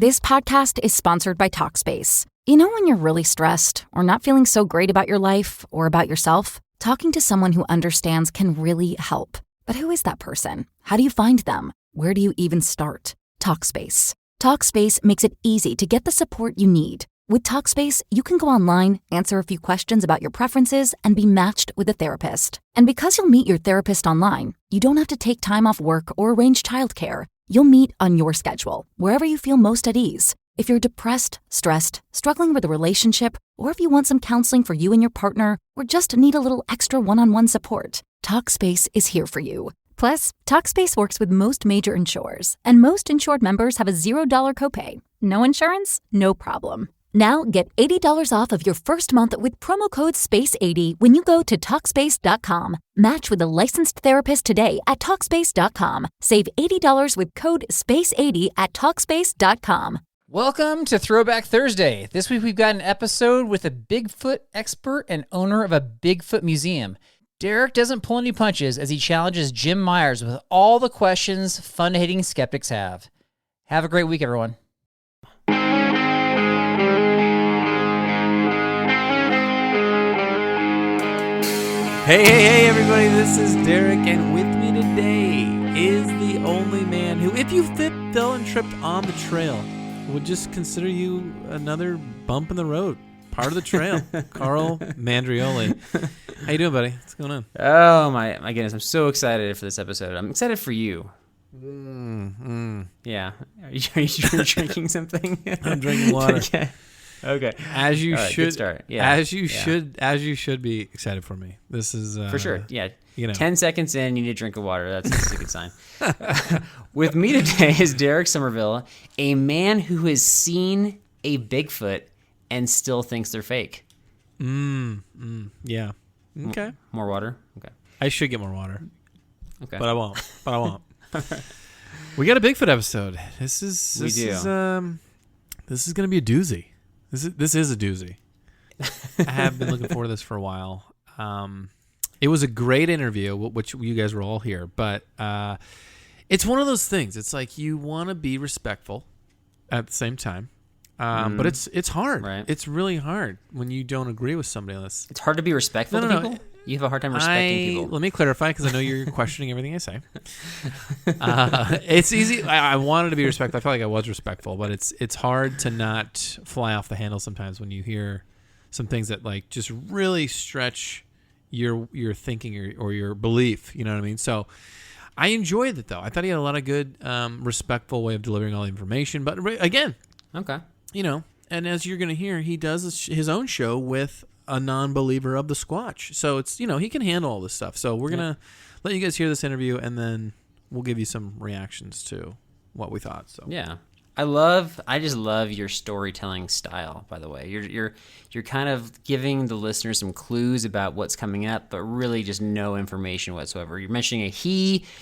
This podcast is sponsored by Talkspace. You know when you're really stressed or not feeling so great about your life or about yourself? Talking to someone who understands can really help. But who is that person? How do you find them? Where do you even start? Talkspace. Talkspace makes it easy to get the support you need. With Talkspace, you can go online, answer a few questions about your preferences, and be matched with a therapist. And because you'll meet your therapist online, you don't have to take time off work or arrange childcare. You'll meet on your schedule, wherever you feel most at ease. If you're depressed, stressed, struggling with a relationship, or if you want some counseling for you and your partner, or just need a little extra one-on-one support, Talkspace is here for you. Plus, Talkspace works with most major insurers, and most insured members have a $0 copay. No insurance? No problem. Now get $80 off of your first month with promo code SPACE80 when you go to Talkspace.com. Match with a licensed therapist today at Talkspace.com. Save $80 with code SPACE80 at Talkspace.com. Welcome to Throwback Thursday. This week we've got an episode with a Bigfoot expert and owner of a Bigfoot museum. Derek doesn't pull any punches as he challenges Jim Myers with all the questions fun-hating skeptics have. Have a great week, everyone. Hey, everybody, this is Derek, and with me today is the only man who, if you fell and tripped on the trail, would just consider you another bump in the road, part of the trail. Carl Mandrioli. How you doing, buddy? What's going on? Oh, my goodness. I'm so excited for this episode. I'm excited for you. Yeah. Are you drinking something? I'm drinking water. Okay. As you right, should start. Yeah. As you should be excited for me. This is for sure. Yeah. 10 seconds in, you need a drink of water. That's a good sign. With me today is Derek Somerville, a man who has seen a Bigfoot and still thinks they're fake. Yeah. Okay. More water? Okay. I should get more water. Okay. But I won't. We got a Bigfoot episode. This is going to be a doozy. This is a doozy. I have been looking forward to this for a while. It was a great interview, which you guys were all here, but it's one of those things. It's like you want to be respectful at the same time, but it's hard. Right. It's really hard when you don't agree with somebody on this. It's hard to be respectful to people? You have a hard time respecting people. Let me clarify, because I know you're questioning everything I say. It's easy. I wanted to be respectful. I felt like I was respectful, but it's hard to not fly off the handle sometimes when you hear some things that like just really stretch your thinking or your belief. You know what I mean? So I enjoyed it, though. I thought he had a lot of good, respectful way of delivering all the information. But again, okay, and as you're going to hear, he does his own show with a non-believer of the Squatch. So it's, he can handle all this stuff. So we're going to let you guys hear this interview, and then we'll give you some reactions to what we thought. So yeah. I just love your storytelling style, by the way. You're kind of giving the listeners some clues about what's coming up, but really just no information whatsoever. You're mentioning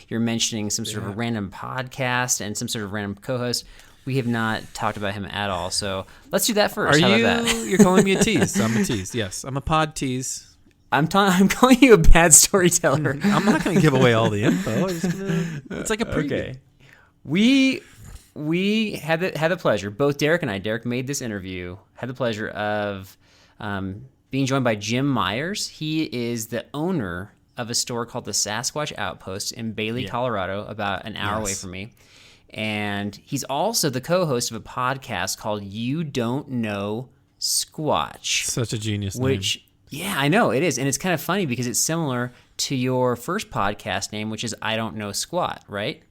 you're mentioning some sort of a random podcast and some sort of random co-host. We have not talked about him at all, so let's do that first. How about that? You're calling me a tease. I'm a tease. Yes, I'm a pod tease. I'm calling you a bad storyteller. I'm not going to give away all the info. It's like a preview. Okay. We had the pleasure, both Derek and I, Derek made this interview, had the pleasure of being joined by Jim Myers. He is the owner of a store called the Sasquatch Outpost in Bailey, Colorado, about an hour away from me. And he's also the co-host of a podcast called You Don't Know Squatch. Such a genius name. Which, yeah, I know, it is. And it's kind of funny because it's similar to your first podcast name, which is I Don't Know Squat, right?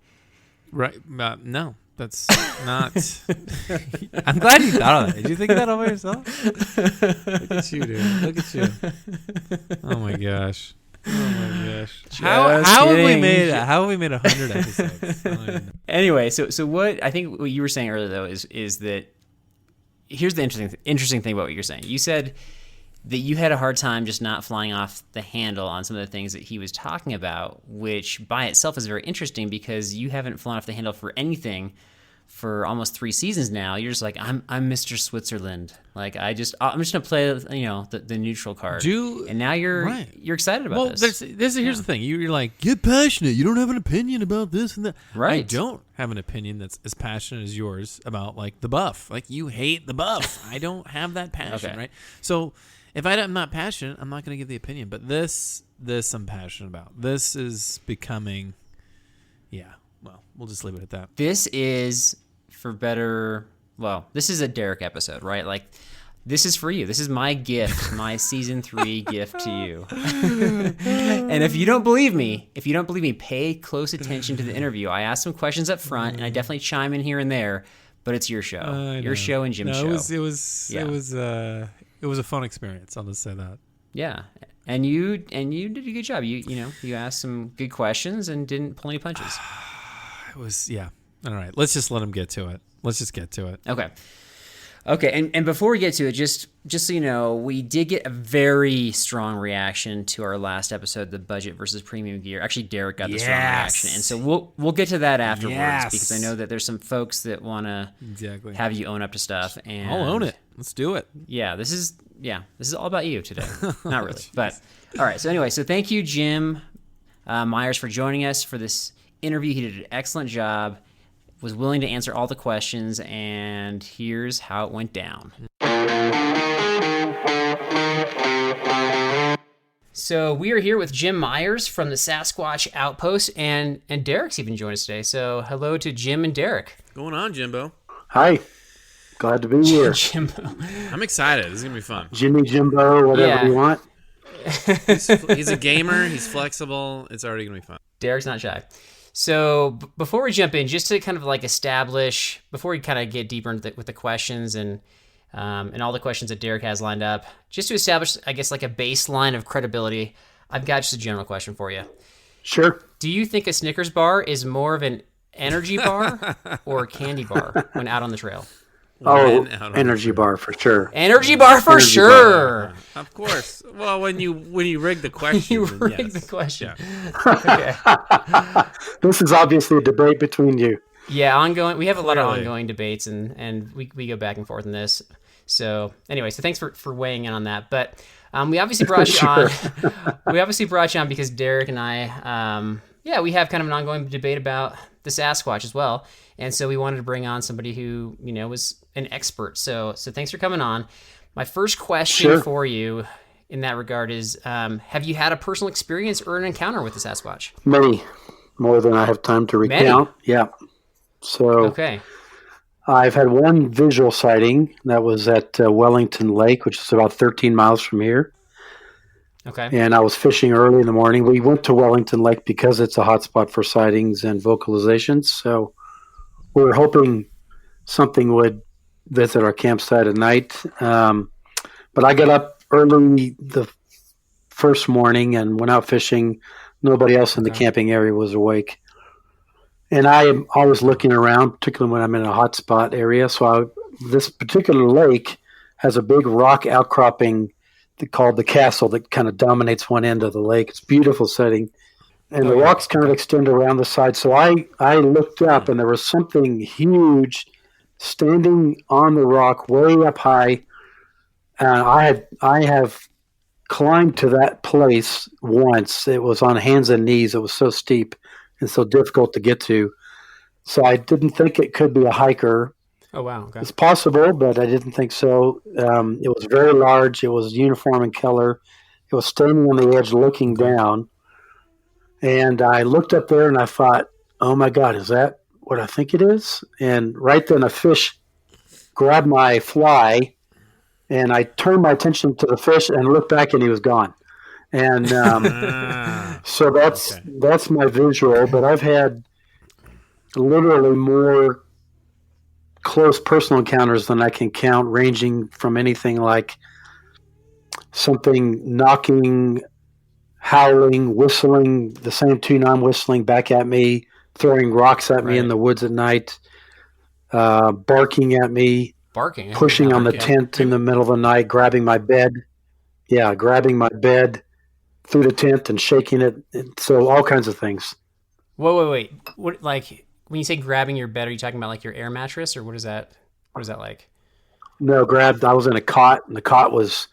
Right. No, that's not. I'm glad you thought of that. Did you think that over yourself? Look at you, dude. Look at you. Oh, my gosh. How have we made 100 episodes? Anyway, so what I think what you were saying earlier though is that here's the interesting thing about what you're saying. You said that you had a hard time just not flying off the handle on some of the things that he was talking about, which by itself is very interesting because you haven't flown off the handle for anything for almost 3 seasons now, you're just like, I'm Mr. Switzerland. Like I'm just gonna play, the neutral card. And now you're excited about this. Here's the thing. You're like, get passionate. You don't have an opinion about this and that. Right. I don't have an opinion that's as passionate as yours about like the buff. Like you hate the buff. I don't have that passion, right? So if I'm not passionate, I'm not going to give the opinion. But this I'm passionate about. This is becoming, well, we'll just leave it at that. This is this is a Derek episode, right? Like, this is for you. This is my gift, my season 3 gift to you. And if you don't believe me, pay close attention to the interview. I asked some questions up front, and I definitely chime in here and there, but it's your show. Your show and Jim's show. It was a fun experience. I'll just say that. Yeah. And you did a good job. You asked some good questions and didn't pull any punches. It was, all right. Let's just let him get to it. Let's just get to it. Okay. And before we get to it, just so you know, we did get a very strong reaction to our last episode, the budget versus premium gear. Actually, Derek got the strong reaction, and so we'll get to that afterwards because I know that there's some folks that want to have you own up to stuff. And I'll own it. Let's do it. Yeah, this is all about you today. Not really, but all right. So anyway, thank you, Jim Myers, for joining us for this interview. He did an excellent job. Was willing to answer all the questions, and here's how it went down. So we are here with Jim Myers from the Sasquatch Outpost, and Derek's even joined us today. So hello to Jim and Derek. What's going on, Jimbo? Hi. Glad to be here. Jimbo. I'm excited. This is going to be fun. Jimmy, Jimbo, whatever you want. He's a gamer. He's flexible. It's already going to be fun. Derek's not shy. So before we jump in, just to kind of like establish, before we kind of get deeper into with the questions and all the questions that Derek has lined up, just to establish, I guess, like a baseline of credibility, I've got just a general question for you. Sure. Do you think a Snickers bar is more of an energy bar or a candy bar when out on the trail? Energy bar for sure. Energy bar for sure. Of course. Well, when you rig the question, the question. Yeah. Okay. This is obviously a debate between you. Yeah, ongoing. We have a lot of ongoing debates, and we go back and forth in this. So anyway, thanks for weighing in on that. But we obviously brought you on. We obviously brought you on because Derek and I, we have kind of an ongoing debate about the Sasquatch as well. And so we wanted to bring on somebody who, was an expert. So thanks for coming on. My first question for you in that regard is, have you had a personal experience or an encounter with the Sasquatch? Many. More than I have time to recount. Many? Yeah. So I've had one visual sighting that was at Wellington Lake, which is about 13 miles from here. Okay. And I was fishing early in the morning. We went to Wellington Lake because it's a hotspot for sightings and vocalizations. So we were hoping something would visit our campsite at night. But I got up early the first morning and went out fishing. Nobody else in the camping area was awake. And I am always looking around, particularly when I'm in a hotspot area. So this particular lake has a big rock outcropping called the Castle that kind of dominates one end of the lake. It's a beautiful setting. And the rocks kind of extend around the side. So I looked up, and there was something huge standing on the rock way up high. And I have climbed to that place once. It was on hands and knees. It was so steep and so difficult to get to. So I didn't think it could be a hiker. Oh, wow. Okay. It's possible, but I didn't think so. It was very large. It was uniform in color. It was standing on the edge looking down. And I looked up there and I thought, oh my God, is that what I think it is? And right then a fish grabbed my fly, and I turned my attention to the fish and looked back, and he was gone. And so that's my visual. But I've had literally more close personal encounters than I can count, ranging from anything like something knocking, howling, whistling, the same tune I'm whistling back at me, throwing rocks at me in the woods at night, barking at me, pushing on the tent in the middle of the night, grabbing my bed through the tent and shaking it. So all kinds of things. Wait. What, like, when you say grabbing your bed, are you talking about like your air mattress, or what is that? What is that like? No, grabbed. I was in a cot, and the cot was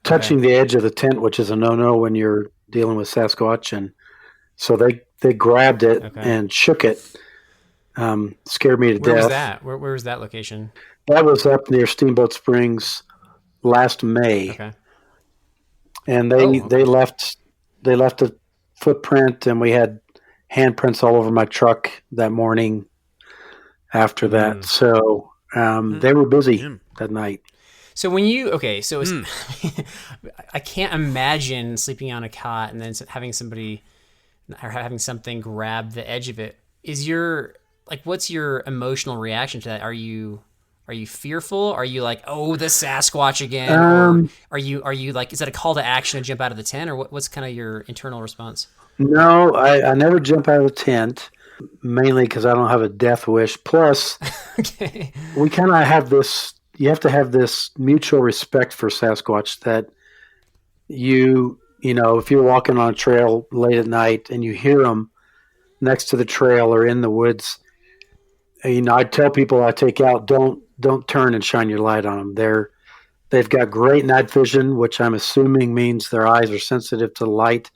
touching the edge of the tent, which is a no-no when you're dealing with Sasquatch. And so they grabbed it and shook it. Scared me to death. Where was that? Where was that location? That was up near Steamboat Springs last May. Okay. And they left a footprint, and we had handprints all over my truck that morning after that. So they were busy that night. So when you so it's, I can't imagine sleeping on a cot and then having somebody or having something grab the edge of it. Is your what's your emotional reaction to that? Are you fearful? Are you like, oh, the Sasquatch again? Or are you like, is that a call to action to jump out of the tent, or what's kind of your internal response? No, I never jump out of the tent, mainly because I don't have a death wish. Plus, we kind of have this. You have to have this mutual respect for Sasquatch that you know, if you're walking on a trail late at night and you hear them next to the trail or in the woods, you know, I tell people I take out, don't turn and shine your light on them. They've got great night vision, which I'm assuming means their eyes are sensitive to the light.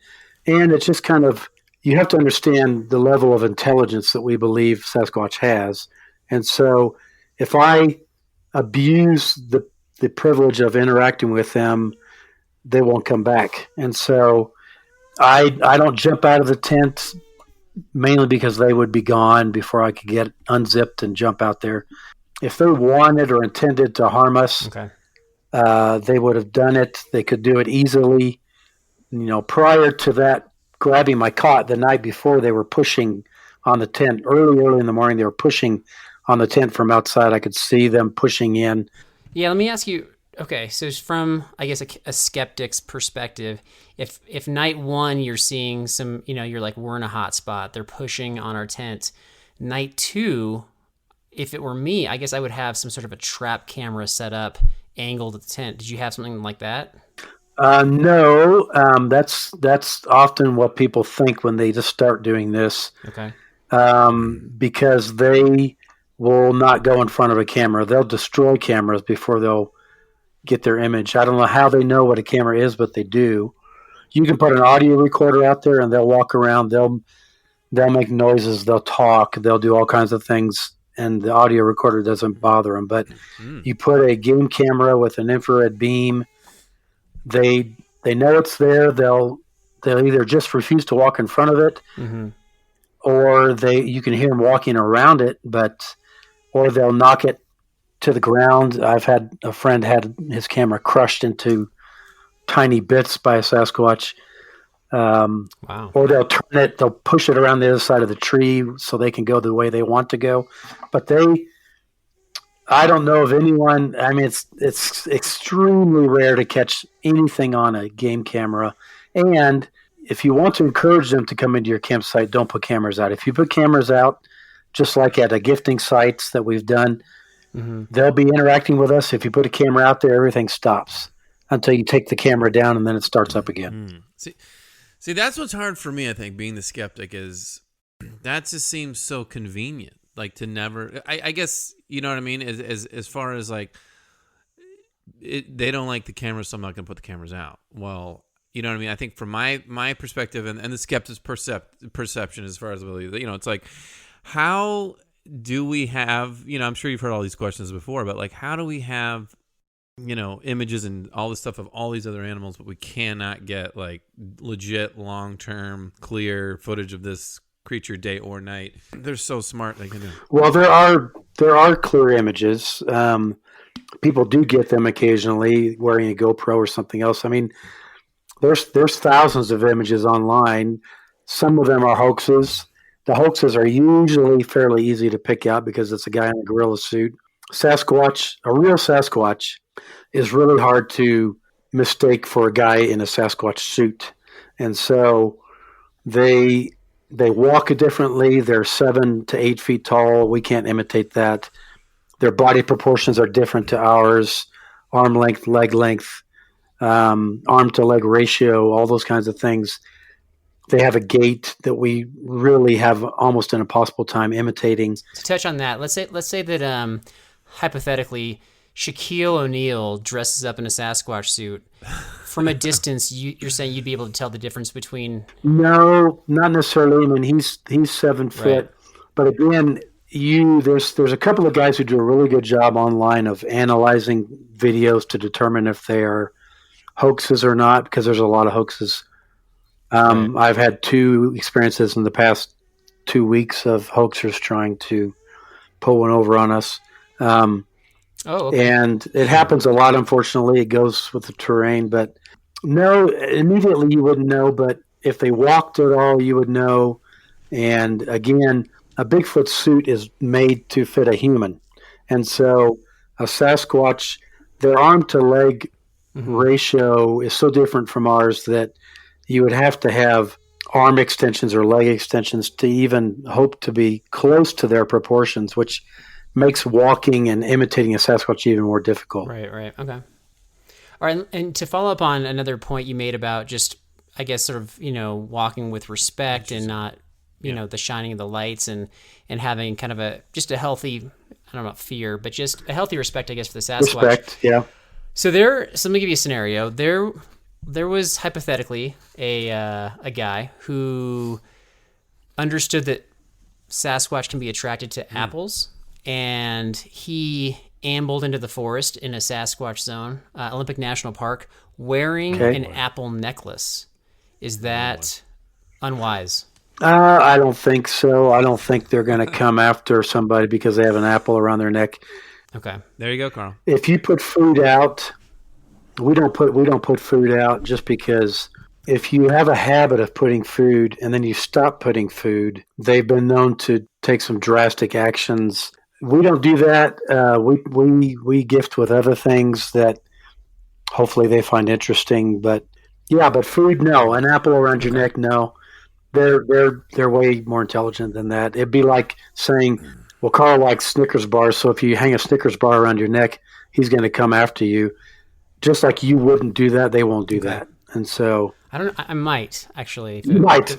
And it's just kind of, you have to understand the level of intelligence that we believe Sasquatch has. And so if I abuse the privilege of interacting with them, they won't come back. And so I don't jump out of the tent, mainly because they would be gone before I could get unzipped and jump out there. If they wanted or intended to harm us, they would have done it. They could do it easily. You know, prior to that, grabbing my cot the night before, they were pushing on the tent. Early in the morning, they were pushing on the tent from outside. I could see them pushing in. Yeah, let me ask you, okay, so from, I guess, a skeptic's perspective, if night one you're seeing some, you know, you're like, we're in a hot spot, they're pushing on our tent. Night two, if it were me, I guess I would have some sort of a trap camera set up, angled at the tent. Did you have something like that? No, that's often what people think when they just start doing this. Okay. Because they will not go in front of a camera. They'll destroy cameras before they'll get their image. I don't know how they know what a camera is, but they do. You can put an audio recorder out there and they'll walk around. They'll make noises. They'll talk. They'll do all kinds of things, and the audio recorder doesn't bother them. But you put a game camera with an infrared beam, they know it's there. They'll either just refuse to walk in front of it, or you can hear them walking around it, or they'll knock it to the ground. I've had a friend had his camera crushed into tiny bits by a Sasquatch. Wow. Or they'll push it around the other side of the tree so they can go the way they want to go. But I don't know of anyone. I mean, it's extremely rare to catch anything on a game camera. And if you want to encourage them to come into your campsite, don't put cameras out. If you put cameras out, just like at a gifting sites that we've done, they'll be interacting with us. If you put a camera out there, everything stops until you take the camera down, and then it starts up again. See, that's what's hard for me, I think, being the skeptic, is that just seems so convenient. Like, to never, I guess, you know what I mean? As far as like, they don't like the cameras, so I'm not going to put the cameras out. Well, you know what I mean? I think from my perspective and the skeptic's perception, as far as, you know, it's like, how do we have, you know, I'm sure you've heard all these questions before, but like, how do we have, you know, images and all this stuff of all these other animals, but we cannot get like legit long-term clear footage of this creature day or night? They're so smart. They can do. Well, there are clear images. People do get them occasionally wearing a GoPro or something else. I mean, there's thousands of images online. Some of them are hoaxes. The hoaxes are usually fairly easy to pick out because it's a guy in a gorilla suit. Sasquatch, a real Sasquatch, is really hard to mistake for a guy in a Sasquatch suit. And so they walk differently. They're 7 to 8 feet tall. We can't imitate that. Their body proportions are different to ours. Arm length, leg length, arm to leg ratio, all those kinds of things. They have a gait that we really have almost an impossible time imitating. To touch on that, let's say that hypothetically Shaquille O'Neal dresses up in a Sasquatch suit. From a distance, you're saying you'd be able to tell the difference between? No, not necessarily. I mean, he's 7 foot, Right. but again, there's a couple of guys who do a really good job online of analyzing videos to determine if they are hoaxes or not, because there's a lot of hoaxes. Right. I've had 2 experiences in the past 2 weeks of hoaxers trying to pull one over on us. Okay. And it happens a lot, unfortunately. It goes with the terrain, but no, immediately you wouldn't know, but if they walked at all, you would know. And again, a Bigfoot suit is made to fit a human. And so a Sasquatch, their arm to leg ratio is so different from ours that you would have to have arm extensions or leg extensions to even hope to be close to their proportions, which makes walking and imitating a Sasquatch even more difficult. Right. Okay. All right. And to follow up on another point you made about just, I guess, sort of, walking with respect and not, the shining of the lights and having kind of a healthy, I don't know about fear, but just a healthy respect, I guess, for the Sasquatch. Respect, yeah. So let me give you a scenario. There was hypothetically a guy who understood that Sasquatch can be attracted to apples, and he ambled into the forest in a Sasquatch zone, Olympic National Park, wearing an apple necklace. Is that unwise? I don't think so. I don't think they're going to come after somebody because they have an apple around their neck. Okay, there you go, Carl. If you put food out, we don't put food out just because if you have a habit of putting food and then you stop putting food, they've been known to take some drastic actions. We don't do that. We gift with other things that hopefully they find interesting. But food, no. An apple around your neck, no. They're way more intelligent than that. It'd be like saying, well, Carl likes Snickers bars, so if you hang a Snickers bar around your neck, he's going to come after you. Just like you wouldn't do that, they won't do that. And so I don't know. I might actually. You might.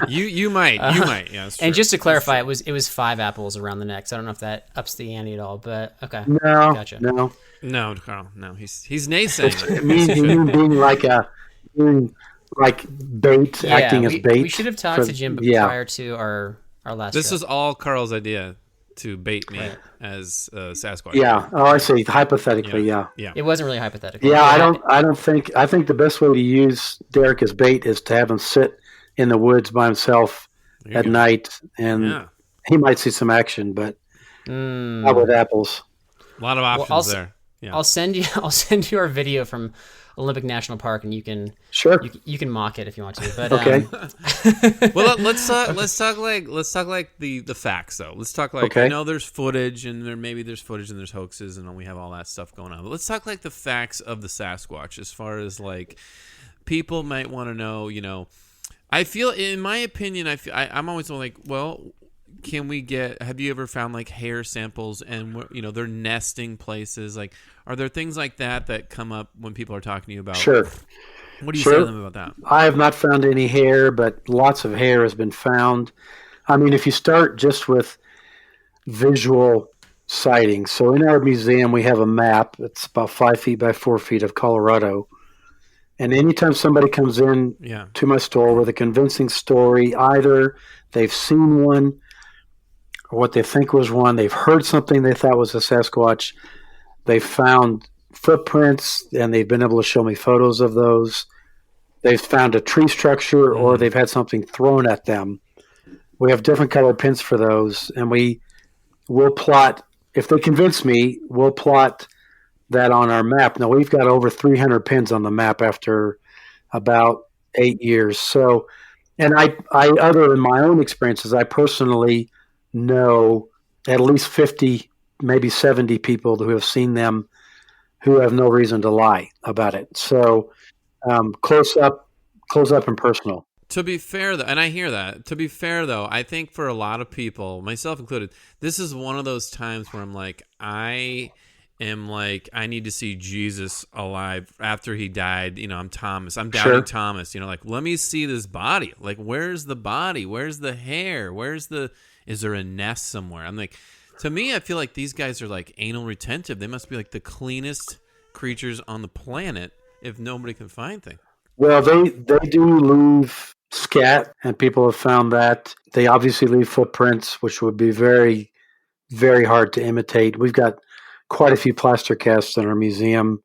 You might. Yeah, and just to clarify, it was 5 apples around the neck. So I don't know if that ups the ante at all. But okay. No, gotcha. No, Carl. No, he's naysaying. It means being like bait, acting as bait. We should have talked to Jim prior to our last. This show. is all Carl's idea to bait me as Sasquatch. Yeah. Oh, I see. Hypothetically, yeah. It wasn't really hypothetical. Yeah, I think the best way to use Derek as bait is to have him sit in the woods by himself at night, and he might see some action, but not with apples. A lot of options there. Yeah. I'll send you our video from Olympic National Park, and you can you can mock it if you want to. But okay. Well, let's talk like the facts though. Let's talk like I know there's footage and there's footage and there's hoaxes and we have all that stuff going on. But let's talk like the facts of the Sasquatch as far as like people might want to know. I feel, in my opinion, I'm always like, well, have you ever found like hair samples and they're nesting places? Like, are there things like that come up when people are talking to you about? Sure. What do you say to them about that? I have not found any hair, but lots of hair has been found. I mean, if you start just with visual sightings. So in our museum, we have a map. It's about 5 feet by 4 feet of Colorado. And anytime somebody comes in to my store with a convincing story, either they've seen one or what they think was one, they've heard something they thought was a Sasquatch, they've found footprints, and they've been able to show me photos of those. They've found a tree structure or they've had something thrown at them. We have different colored pins for those, and we'll plot, if they convince me, we'll plot that on our map. Now, we've got over 300 pins on the map after about 8 years. So, and I other than my own experiences, I personally know at least 50, maybe 70 people who have seen them who have no reason to lie about it. So, close up and personal. To be fair, though, and I hear that. To be fair, though, I think for a lot of people, myself included, this is one of those times where I'm like, am like, I need to see Jesus alive after he died. I'm Thomas. I'm doubting Thomas. Like, let me see this body. Like, where's the body? Where's the hair? Is there a nest somewhere? I'm like, to me, I feel like these guys are like anal retentive. They must be like the cleanest creatures on the planet if nobody can find things. Well, they do leave scat, and people have found that. They obviously leave footprints, which would be very, very hard to imitate. We've got quite a few plaster casts in our museum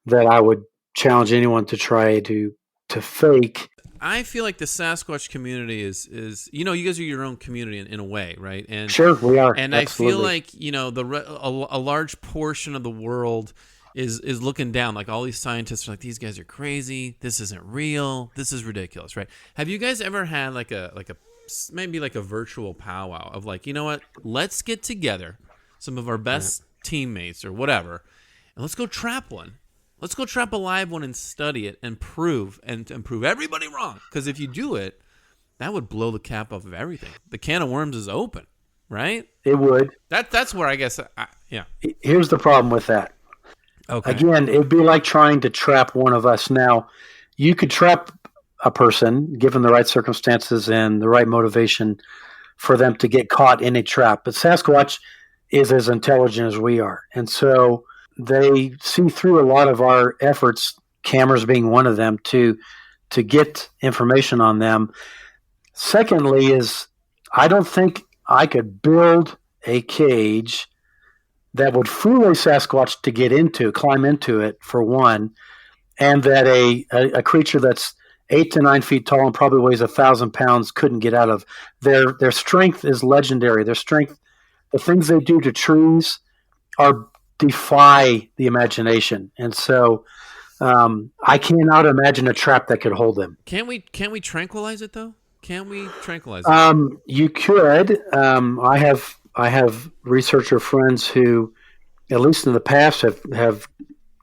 that I would challenge anyone to try to fake. I feel like the Sasquatch community is you guys are your own community in a way, right? And sure, we are. And absolutely. I feel like a large portion of the world is looking down. Like, all these scientists are like, these guys are crazy. This isn't real. This is ridiculous, right? Have you guys ever had maybe a virtual powwow of like, you know what? Let's get together, some of our best teammates or whatever, and let's go trap one. Let's go trap a live one and study it and prove everybody wrong. Because if you do it, that would blow the cap off of everything. The can of worms is open, right? It would. That's where I guess, yeah. Here's the problem with that. Okay. Again, it'd be like trying to trap one of us. Now, you could trap a person, given the right circumstances and the right motivation for them to get caught in a trap. But Sasquatch is as intelligent as we are. And so they see through a lot of our efforts, cameras being one of them, to get information on them. Secondly is, I don't think I could build a cage that would fool a Sasquatch to climb into it, for one, and that a creature that's 8 to 9 feet tall and probably weighs 1,000 pounds couldn't get out of. Their strength is legendary. Their strength, the things they do to trees, defy the imagination, and so I cannot imagine a trap that could hold them. Can't we tranquilize it though? Can we tranquilize it? You could. I have researcher friends who, at least in the past, have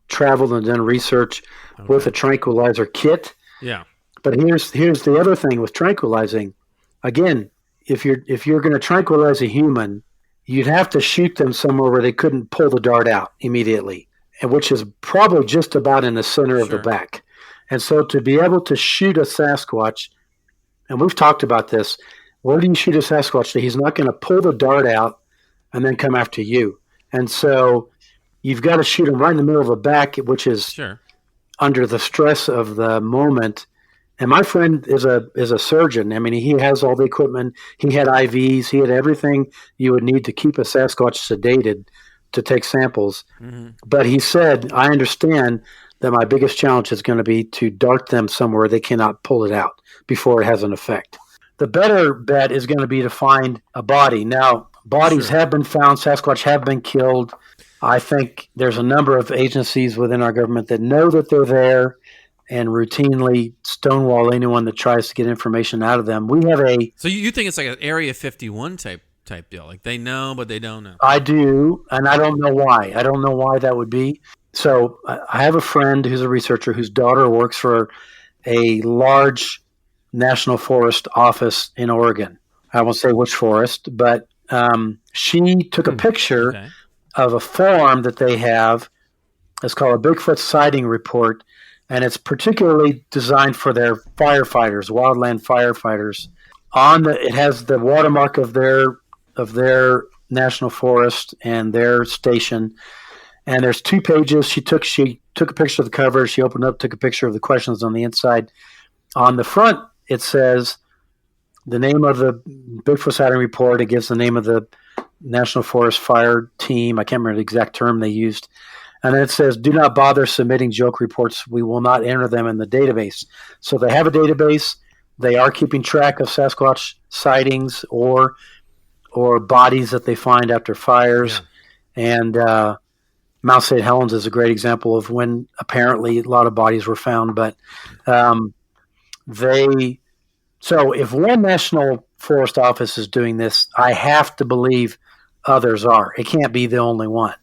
traveled and done research with a tranquilizer kit. Yeah. But here's the other thing with tranquilizing. Again, if you're going to tranquilize a human, you'd have to shoot them somewhere where they couldn't pull the dart out immediately, and which is probably just about in the center of the back. And so to be able to shoot a Sasquatch, and we've talked about this, where do you shoot a Sasquatch that he's not going to pull the dart out and then come after you? And so you've got to shoot him right in the middle of the back, which is under the stress of the moment. And my friend is a surgeon. I mean, he has all the equipment. He had IVs. He had everything you would need to keep a Sasquatch sedated to take samples. Mm-hmm. But he said, I understand that my biggest challenge is going to be to dart them somewhere they cannot pull it out before it has an effect. The better bet is going to be to find a body. Now, bodies have been found. Sasquatch have been killed. I think there's a number of agencies within our government that know that they're there and routinely stonewall anyone that tries to get information out of them. We have So you think it's like an Area 51 type deal? Like, they know, but they don't know. I do, and I don't know why. I don't know why that would be. So I have a friend who's a researcher whose daughter works for a large national forest office in Oregon. I won't say which forest, but she took a picture of a form that they have. It's called a Bigfoot sighting report, and it's particularly designed for their firefighters, wildland firefighters. It has the watermark of their national forest and their station. And there's 2 pages. She took a picture of the cover. She opened up, took a picture of the questions on the inside. On the front, it says the name of the Bigfoot sighting report. It gives the name of the National Forest Fire Team. I can't remember the exact term they used. And then it says, do not bother submitting joke reports. We will not enter them in the database. So they have a database. They are keeping track of Sasquatch sightings or bodies that they find after fires. Yeah. And Mount St. Helens is a great example of when apparently a lot of bodies were found. But so if one national forest office is doing this, I have to believe others are. It can't be the only one.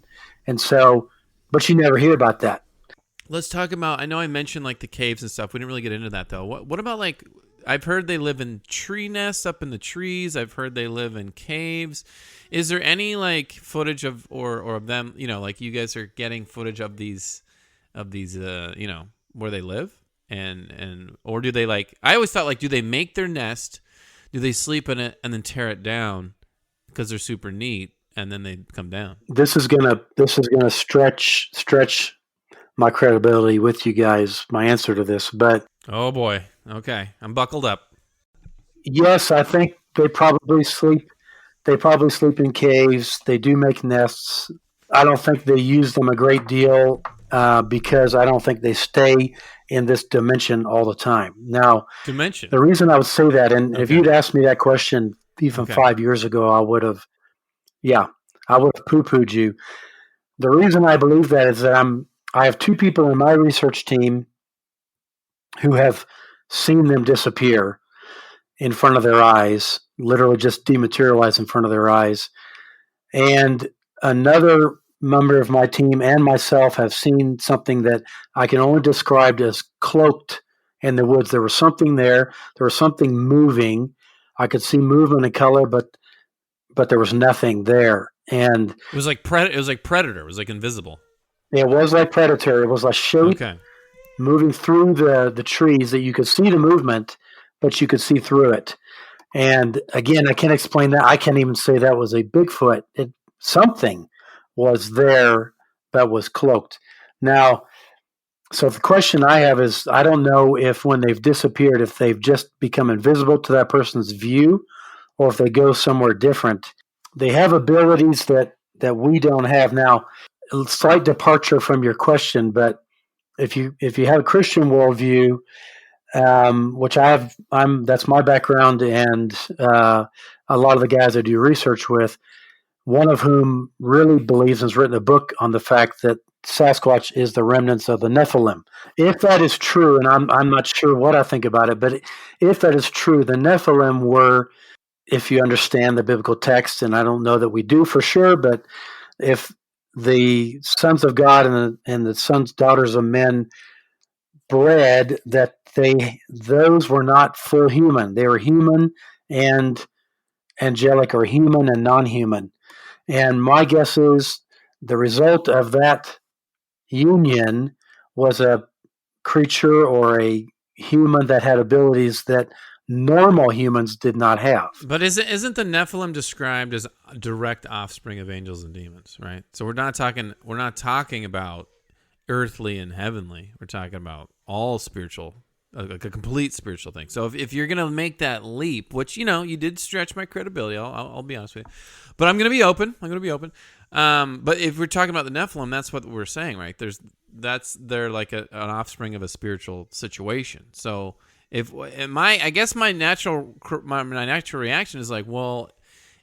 And so, but you never hear about that. Let's talk about, I know I mentioned like the caves and stuff. We didn't really get into that though. What about like I've heard they live in tree nests up in the trees. I've heard they live in caves. Is there any like footage of or of them? Like you guys are getting footage of these where they live and or do they like? I always thought like, do they make their nest? Do they sleep in it and then tear it down because they're super neat and then they come down? This is gonna stretch my credibility with you guys. My answer to this, but oh boy, okay, I'm buckled up. Yes, I think they probably sleep. They probably sleep in caves. They do make nests. I don't think they use them a great deal because I don't think they stay in this dimension all the time. Now, the reason I would say that, and if you'd asked me that question even 5 years ago, I would have poo-pooed you. The reason I believe that is that I have two people in my research team who have seen them disappear in front of their eyes, literally just dematerialize in front of their eyes. And another member of my team and myself have seen something that I can only describe as cloaked in the woods. There was something there. There was something moving. I could see movement and color, but there was nothing there. And it was like Predator. It was like invisible. It was like Predator. It was a shape moving through the trees that you could see the movement, but you could see through it. And again, I can't explain that. I can't even say that was a Bigfoot. Something was there that was cloaked. Now, so the question I have is, I don't know if when they've disappeared, if they've just become invisible to that person's view, or if they go somewhere different. They have abilities that we don't have. Now, a slight departure from your question, but if you have a Christian worldview, which that's my background, and a lot of the guys I do research with, one of whom really believes and has written a book on the fact that Sasquatch is the remnants of the Nephilim. If that is true, and I'm not sure what I think about it, but if that is true, the Nephilim were, if you understand the biblical text, and I don't know that we do for sure, but if the sons of God and the sons, daughters of men bred, that those were not full human. They were human and angelic, or human and non-human. And my guess is the result of that union was a creature or a human that had abilities that normal humans did not have. But isn't the Nephilim described as direct offspring of angels and demons, right? So we're not talking about earthly and heavenly. We're talking about all spiritual, like a complete spiritual thing. So if you're gonna make that leap, which you did stretch my credibility, I'll be honest with you, but I'm gonna be open. But if we're talking about the Nephilim, that's what we're saying, right? They're like an offspring of a spiritual situation. So I guess my natural reaction is like, well,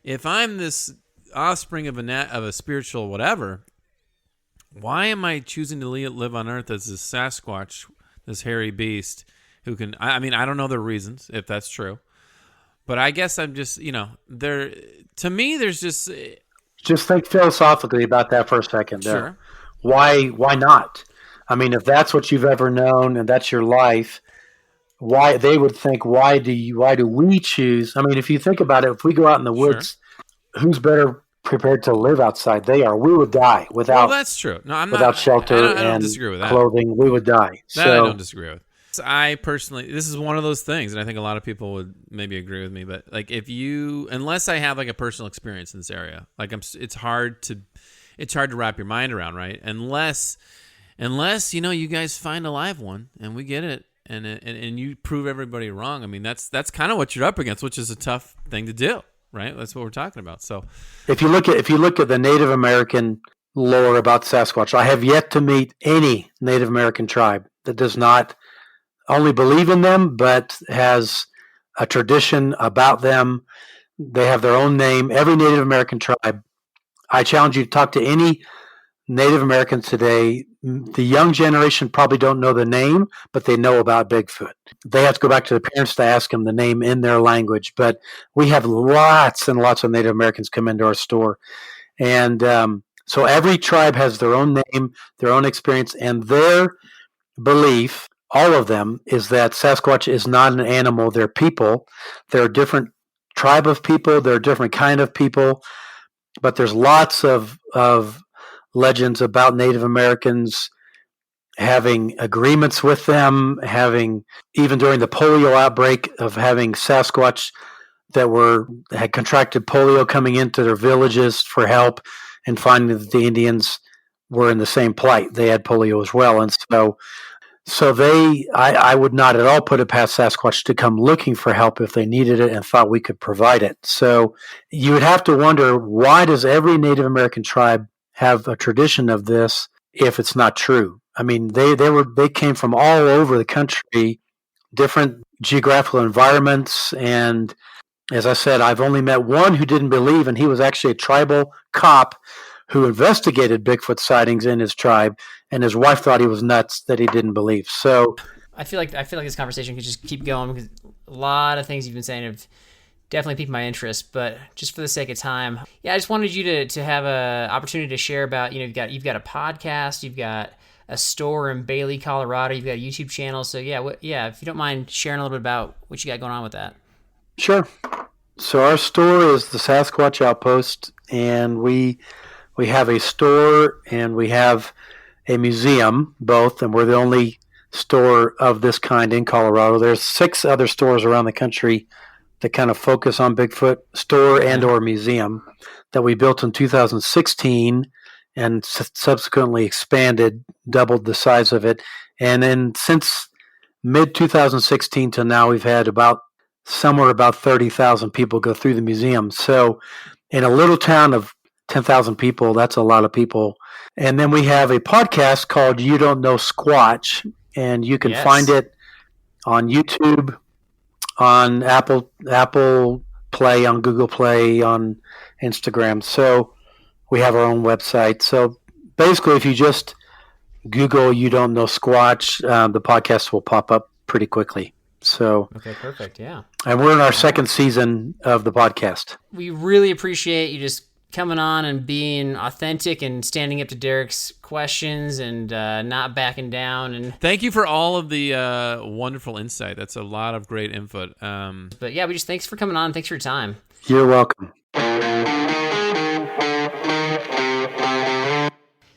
if I'm this offspring of a spiritual whatever, why am I choosing to live on Earth as this Sasquatch, this hairy beast who can? I mean, I don't know the reasons if that's true, but I guess I'm just there. To me, there's just think philosophically about that for a second. Sure. Why not? I mean, if that's what you've ever known and that's your life, why they would think, why do we choose? I mean, if you think about it, if we go out in the woods, who's better prepared to live outside? They are. We would die without. Well, that's true. No, I'm without not, shelter I don't and disagree with that. Clothing. We would die. That I don't disagree with. I personally, this is one of those things, and I think a lot of people would maybe agree with me. But like, unless I have like a personal experience in this area, like it's hard to wrap your mind around, right? Unless you guys find a live one and we get it. And you prove everybody wrong. I mean, that's kind of what you're up against, which is a tough thing to do, right? That's what we're talking about. So, if you look at the Native American lore about Sasquatch, I have yet to meet any Native American tribe that does not only believe in them, but has a tradition about them. They have their own name. Every Native American tribe. I challenge you to talk to any Native Americans today. The young generation probably don't know the name, but they know about Bigfoot. They have to go back to their parents to ask them the name in their language. But we have lots and lots of Native Americans come into our store. And so every tribe has their own name, their own experience, and their belief all of them, is that Sasquatch is not an animal. They're people. They're a different tribe of people. They're a different kind of people. But there's lots of legends about Native Americans having agreements with them, having, even during the polio outbreak, of having Sasquatch that had contracted polio coming into their villages for help, and finding that the Indians were in the same plight. They had polio as well. And so I would not at all put it past Sasquatch to come looking for help if they needed it and thought we could provide it. So you would have to wonder, why does every Native American tribe have a tradition of this if it's not true? I mean, they came from all over the country, different geographical environments, and as I said, I've only met one who didn't believe, and he was actually a tribal cop who investigated Bigfoot sightings in his tribe, and his wife thought he was nuts that he didn't believe. So I feel like this conversation could just keep going, because a lot of things you've been saying have definitely piqued my interest. But just for the sake of time, I just wanted you to have an opportunity to share about, you've got a podcast, you've got a store in Bailey, Colorado, you've got a YouTube channel. So if you don't mind sharing a little bit about what you got going on with that. Sure. So our store is the Sasquatch Outpost, and we have a store and we have a museum, both, and we're the only store of this kind in Colorado. There's 6 other stores around the country that kind of focus on Bigfoot, store and or museum, that we built in 2016 and subsequently expanded, doubled the size of it. And then since mid-2016 to now, we've had somewhere about 30,000 people go through the museum. So in a little town of 10,000 people, that's a lot of people. And then we have a podcast called You Don't Know Squatch, and you can find it on YouTube, on Apple Play, on Google Play, on Instagram. So we have our own website. So basically, if you just Google You Don't Know Squatch, the podcast will pop up pretty quickly. So okay, perfect. Yeah. And we're in our second season of the podcast. We really appreciate you just coming on and being authentic and standing up to Derek's questions and not backing down. And thank you for all of the wonderful insight. That's a lot of great input. But we just thanks for coming on. Thanks for your time. You're welcome.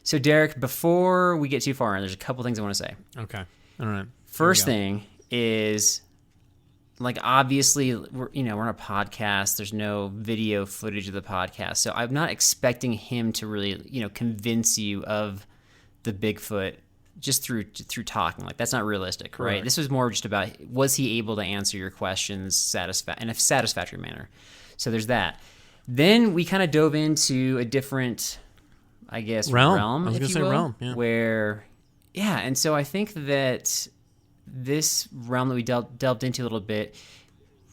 So Derek, before we get too far in, there's a couple things I want to say. Okay. All right. First thing is, obviously, we're on a podcast. There's no video footage of the podcast, so I'm not expecting him to really, convince you of the Bigfoot just through talking. That's not realistic, right? Correct. This was more just about, was he able to answer your questions in a satisfactory manner? So there's that. Then we kind of dove into a different, I guess, realm. I was going to say realm, yeah. Where, and so I think that this realm that we delved into a little bit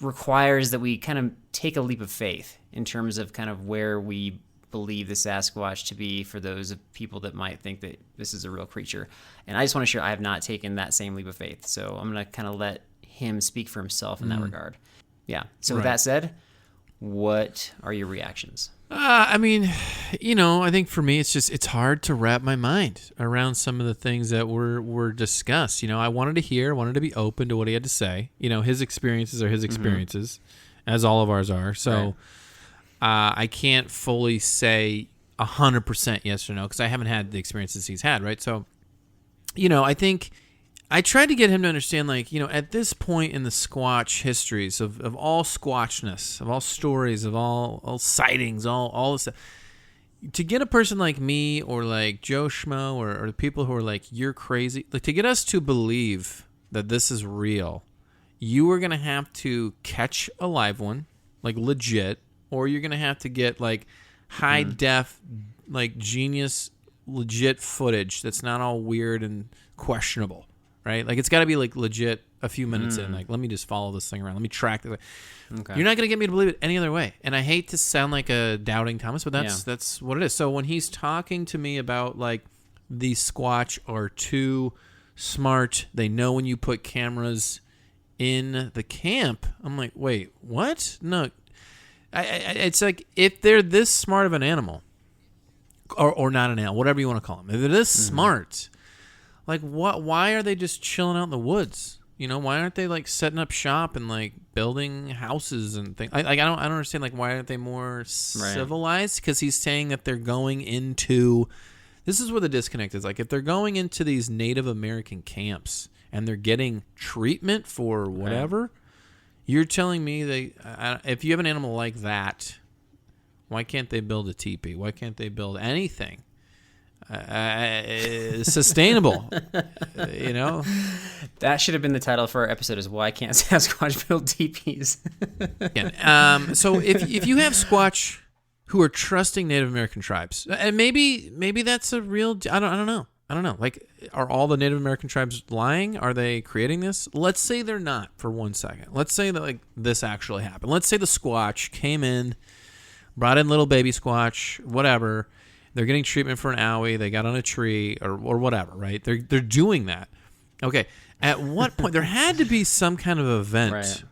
requires that we kind of take a leap of faith in terms of kind of where we believe the Sasquatch to be, for those of people that might think that this is a real creature. And I just want to share, I have not taken that same leap of faith. So I'm going to kind of let him speak for himself in that regard. Yeah. So with that said, what are your reactions? I think for me, it's hard to wrap my mind around some of the things that were discussed. I wanted to be open to what he had to say. His experiences are his experiences, as all of ours are. So I can't fully say 100% yes or no, because I haven't had the experiences he's had, right? So, I think I tried to get him to understand, at this point in the Squatch histories of all Squatchness, of all stories, of all sightings, all this stuff, to get a person like me or like Joe Schmo or the people who are like, you're crazy, to get us to believe that this is real, you are going to have to catch a live one, legit, or you're going to have to get high def, genius, legit footage that's not all weird and questionable. Right? It's got to be legit a few minutes in. Let me just follow this thing around. Let me track it. Okay. You're not going to get me to believe it any other way. And I hate to sound like a doubting Thomas, but that's what it is. So when he's talking to me about these Squatch are too smart, they know when you put cameras in the camp, I'm like, wait, what? No. It's if they're this smart of an animal, or not an animal, whatever you want to call them, if they're this smart, Like, what? Why are they just chilling out in the woods? You know, why aren't they like setting up shop and like building houses and things? I don't understand. Like, why aren't they more civilized? Because he's saying that they're going into. This is where the disconnect is. Like, if they're going into these Native American camps and they're getting treatment for whatever, you're telling me if you have an animal like that, why can't they build a teepee? Why can't they build anything sustainable? You know, that should have been the title for our episode: is why can't Sasquatch build teepees? So if you have Squatch who are trusting Native American tribes, and maybe that's a real. I don't know. Like, are all the Native American tribes lying? Are they creating this? Let's say they're not for 1 second. Let's say that like this actually happened. Let's say the Squatch came in, brought in little baby Squatch, whatever. They're getting treatment for an owie. They got on a tree or whatever, right? They're doing that. Okay. At what point there had to be some kind of event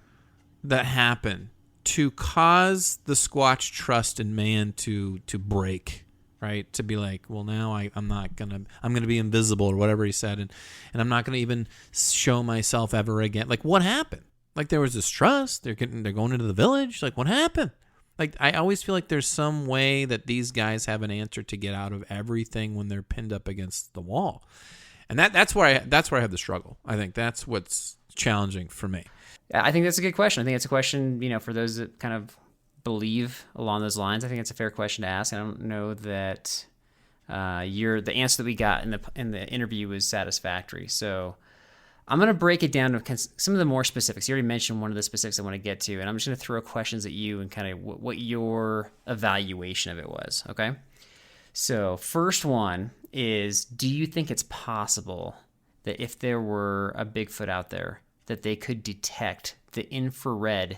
that happened to cause the Squatch trust in man to break, right? To be like, well, now I'm gonna be invisible or whatever he said, and I'm not gonna even show myself ever again. Like, what happened? Like, there was this trust. They're going into the village. Like, what happened? Like, I always feel like there's some way that these guys have an answer to get out of everything when they're pinned up against the wall, and that's where I have the struggle. I think that's what's challenging for me. I think that's a good question. I think it's a question, for those that kind of believe along those lines. I think it's a fair question to ask. I don't know that the answer that we got in the interview was satisfactory. So I'm going to break it down to some of the more specifics. You already mentioned one of the specifics I want to get to, and I'm just going to throw questions at you and kind of what your evaluation of it was, okay? So first one is, do you think it's possible that if there were a Bigfoot out there, that they could detect the infrared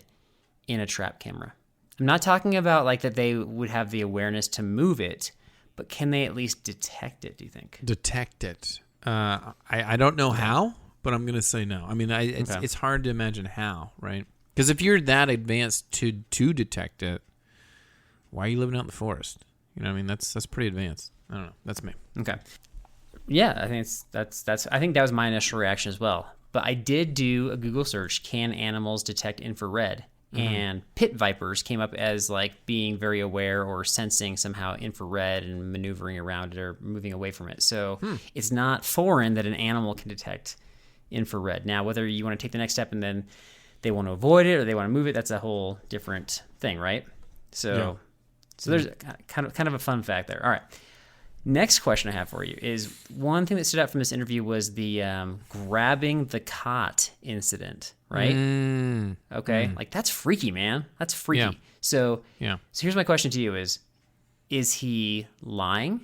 in a trap camera? I'm not talking about like that they would have the awareness to move it, but can they at least detect it, do you think? Detect it. I don't know how, but I'm going to say no. I mean, it's hard to imagine how, right? Because if you're that advanced to detect it, why are you living out in the forest? You know what I mean? That's pretty advanced. I don't know. That's me. Okay. Yeah, I think I think that was my initial reaction as well. But I did do a Google search, can animals detect infrared? Mm-hmm. And pit vipers came up as like being very aware or sensing somehow infrared and maneuvering around it or moving away from it. So it's not foreign that an animal can detect infrared. Now, whether you want to take the next step and then they want to avoid it or they want to move it, that's a whole different thing, right? So there's kind of a fun fact there. All right. Next question I have for you is, one thing that stood out from this interview was the grabbing the cot incident, right? Okay. Like, that's freaky, man. That's freaky. Yeah. So here's my question to you is he lying?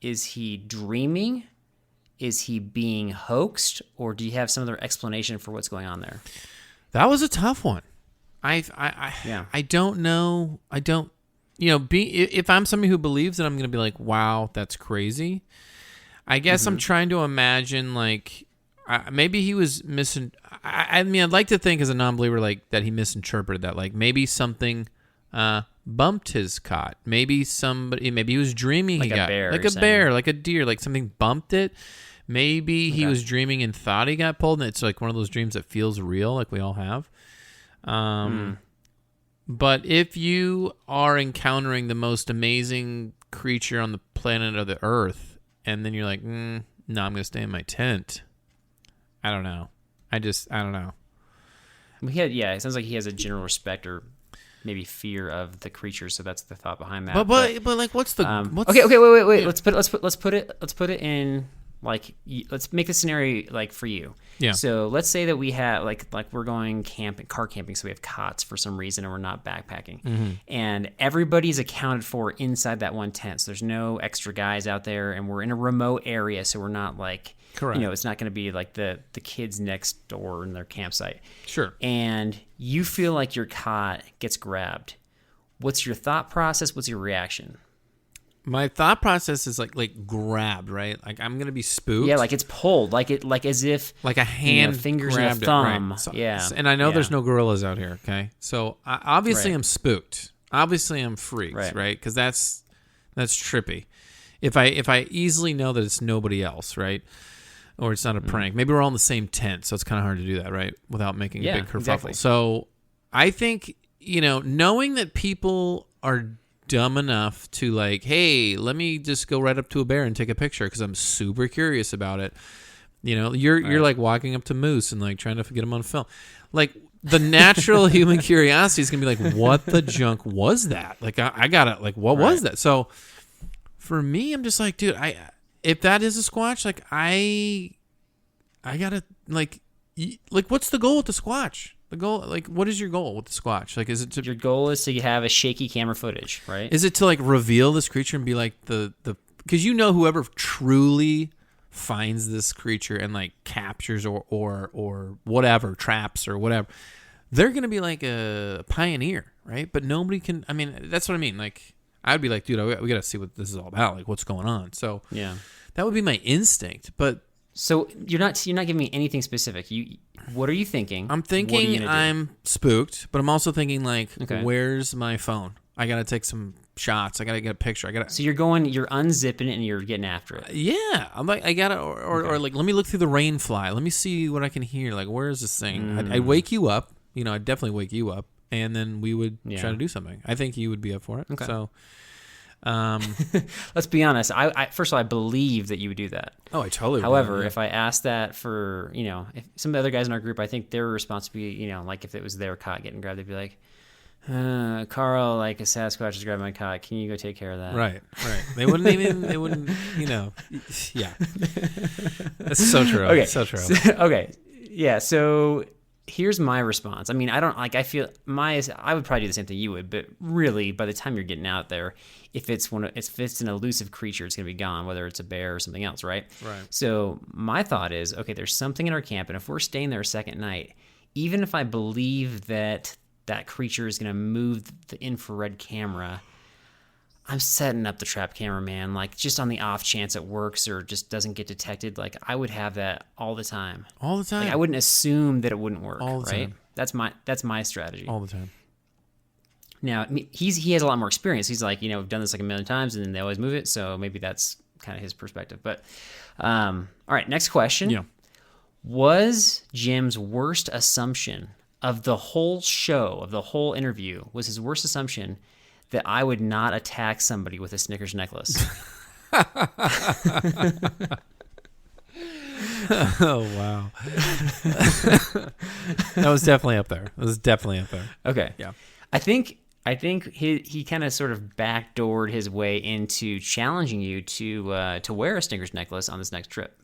Is he dreaming? Is he being hoaxed? Or do you have some other explanation for what's going on there? That was a tough one. I don't know. If I'm somebody who believes it, I'm going to be like, wow, that's crazy. I guess I'm trying to imagine, like, maybe he was I'd like to think as a non-believer, like, that he misinterpreted that. Like, maybe something bumped his cot. Maybe he was dreaming like he got bear, like a bear, like a deer, like something bumped it. Maybe he was dreaming and thought he got pulled, and it's like one of those dreams that feels real, like we all have. But if you are encountering the most amazing creature on the planet of the earth, and then you're like, no, I'm going to stay in my tent. I don't know. I don't know. It sounds like he has a general respect or maybe fear of the creature, so that's the thought behind that. But like, what's the? Okay, wait. Yeah. Let's put it in. Like, let's make the scenario like for you. Yeah. So let's say that we have like we're going car camping, so we have cots for some reason, and we're not backpacking, and everybody's accounted for inside that one tent. So there's no extra guys out there, and we're in a remote area, so we're not like, correct. It's not going to be like the kids next door in their campsite. Sure. And you feel like your cot gets grabbed. What's your thought process? What's your reaction? My thought process is like grabbed, right? Like, I'm gonna be spooked. Yeah, like it's pulled, like as if like a hand fingers and a thumb. Right. So, and I know there's no gorillas out here. Okay, so obviously right. I'm spooked. Obviously I'm freaked, right? Because that's trippy. If I easily know that it's nobody else, right? or it's not a prank. Maybe we're all in the same tent, so it's kind of hard to do that, right? Without making a big kerfuffle. Exactly. So I think, knowing that people are dumb enough to like, hey, let me just go right up to a bear and take a picture because I'm super curious about it. You're like walking up to moose and like trying to get them on film. Like the natural human curiosity is gonna be like, what the junk was that? Like I gotta like, what was that? So for me, I'm just like, dude, if that is a Squatch, like I gotta like what's the goal with the Squatch? The goal, like, what is your goal with the Squatch? Like, is it your goal is to have a shaky camera footage, right? Is it to like reveal this creature and be like the because whoever truly finds this creature and like captures or whatever, traps or whatever, they're gonna be like a pioneer, right? But nobody can. I mean, that's what I mean. Like, I'd be like, dude, we gotta see what this is all about. Like, what's going on? So yeah, that would be my instinct, but. So you're not giving me anything specific. What are you thinking? I'm thinking I'm spooked, but I'm also thinking like, where's my phone? I gotta take some shots. I gotta get a picture. So you're unzipping it and you're getting after it. Yeah, I'm like, I gotta, or like, let me look through the rain fly. Let me see what I can hear. Like, where is this thing? I'd wake you up. I'd definitely wake you up, and then we would try to do something. I think you would be up for it. Okay. So. Let's be honest. I first of all, I believe that you would do that. Oh, I totally would. However, if I asked that for, if some of the other guys in our group, I think their response would be, like if it was their cot getting grabbed, they'd be like, Carl, like a Sasquatch is grabbing my cot. Can you go take care of that? Right. They wouldn't, yeah. That's so true. Okay. So true. Okay. Yeah. So here's my response. I mean, I would probably do the same thing you would, but really by the time you're getting out there, if it's an elusive creature, it's going to be gone, whether it's a bear or something else, right? Right. So my thought is, okay, there's something in our camp, and if we're staying there a second night, even if I believe that creature is going to move the infrared camera, I'm setting up the trap camera, man. Like, just on the off chance it works or just doesn't get detected, like, I would have that all the time. All the time? Like, I wouldn't assume that it wouldn't work, all the right? time. That's my strategy. All the time. Now, he has a lot more experience. He's like, we've done this like a million times, and then they always move it, so maybe that's kind of his perspective. But, all right, next question. Yeah. Was Jim's worst assumption of the whole show, of the whole interview, was his worst assumption that I would not attack somebody with a Snickers necklace? Oh, wow. That was definitely up there. Okay. Yeah. I think he kind of sort of backdoored his way into challenging you to wear a Snickers necklace on this next trip.